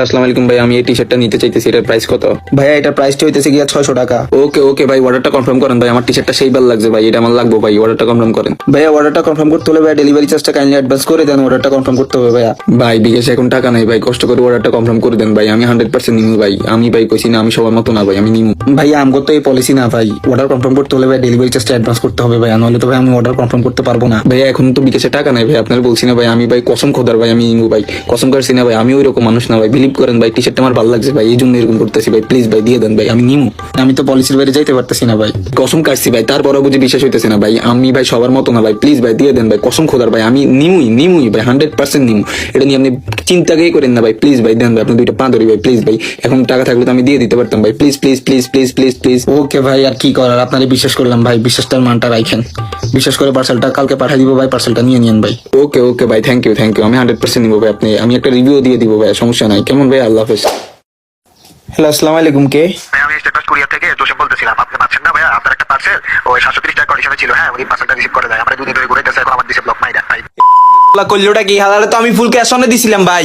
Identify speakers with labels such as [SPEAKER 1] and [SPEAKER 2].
[SPEAKER 1] আসসালামু আলাইকুম ভাই, আমি এই টি শার্টটা নিতে চাইতেছি, এটার প্রাইস কত?
[SPEAKER 2] ভাইয়া এটার প্রাইসটা হইতেছে গিয়া 600 টাকা।
[SPEAKER 1] ওকে ওকে ভাই, অর্ডারটা কনফার্ম করেন ভাই, আমার টি শার্টটা সেই ভালো লাগছে ভাই, এটা আমার লাগবে ভাই, অর্ডারটা কনফার্ম করেন।
[SPEAKER 2] ভাইয়া অর্ডারটা কনফার্ম করতে হলে ভাইয়া ডেলিভারি চার্জটা কাইন্ডলি অ্যাডভান্স করে দেন, অর্ডারটা কনফার্ম করতে হবে ভাইয়া।
[SPEAKER 1] ভাই বিকাশে এখন টাকা নাই ভাই, কষ্ট করে অর্ডারটা কনফার্ম করে দেন ভাই, আমি 100% নিমু ভাই, আমি ভাই কইছি না আমি সবার মতো না ভাই, আমি নিমু।
[SPEAKER 2] ভাইয়া আমগো তো এই পলিসি না ভাই, অর্ডার কনফার্ম করতে হলে ভাই ডেলিভারি চার্জটা অ্যাডভান্স করতে হবে ভাইয়া, নাহলে তো ভাই আমি অর্ডার কনফার্ম করতে পারবো না।
[SPEAKER 1] ভাই এখন তো বিকাশে টাকা নাই ভাই, আপনার বলছি না ভাই, আমি ভাই কসম খোদার ভাই আমি নিমু ভাই, কসম করছি না ভাই, আমি ওই রকম মানুষ না ভাই, বিলিভ করেন ভাই, টি শার্টটা আমার ভালো লাগছে ভাই, এই জন্য এরকম করতেছি ভাই, প্লিজ ভাই দিয়ে দেন ভাই, আমি নিমু।
[SPEAKER 2] আমি তো পলিসির বাইরে যাইতে পারতেছি না ভাই।
[SPEAKER 1] কসম কাটছি ভাই, তারপরও বুঝে বিশ্বাস হইতেছে না ভাই, আমি ভাই সবার মতো না ভাই, প্লিজ ভাই দিয়ে দেন ভাই, কসম খোদার ভাই, আমি নিমুই ভাই, 100% নিমু, এটা নিয়ে আপনি চিন্তাকেই করেন না ভাই, প্লিজ ভাই দেন ভাই, আপনি দুইটা পা ধরি ভাই, প্লিজ ভাই, এখন টাকা থাকলে তো আমি দিয়ে দিতে পারতাম ভাই, please please please please please please.
[SPEAKER 2] Okay ভাই, আর কি করার, আপনারে বিশ্বাস করলাম ভাই, বিশ্বাসটার মানটা রাখেন। বিশ্বাস করে পার্সেলটা কালকে পাঠিয়ে দিব ভাই, পার্সেলটা নিয়ে নিন ভাই।
[SPEAKER 1] ওকে ওকে ভাই, থ্যাংক ইউ, আমি 100% নিবো ভাই, আপনি আমি একটা রিভিউ দিয়ে দিব ভাই, সমস্যা নাই, কেমন ভাই, আল্লাহ হাফেজ।
[SPEAKER 2] হ্যালো, আসসালামু আলাইকুম, কে?
[SPEAKER 3] ভাই আমি স্টেটাস কুরিয়ার থেকে জোসেফ বলতেছিলাম। আপনি পাচ্ছেন না ভাইয়া, আপনার একটা পার্সেল ওই 730 টাকা কন্ডিশনে ছিল। হ্যাঁ, উনি পার্সেলটা রিসিভ করে দেয়। আমরা দুদিন ধরে ঘুরে গেছে, এখন আমার দিছে ব্লক মাইরা ভাই।
[SPEAKER 2] করলোটা কি হালালে, তো আমি ফুল ক্যাশ অনে দিছিলাম ভাই।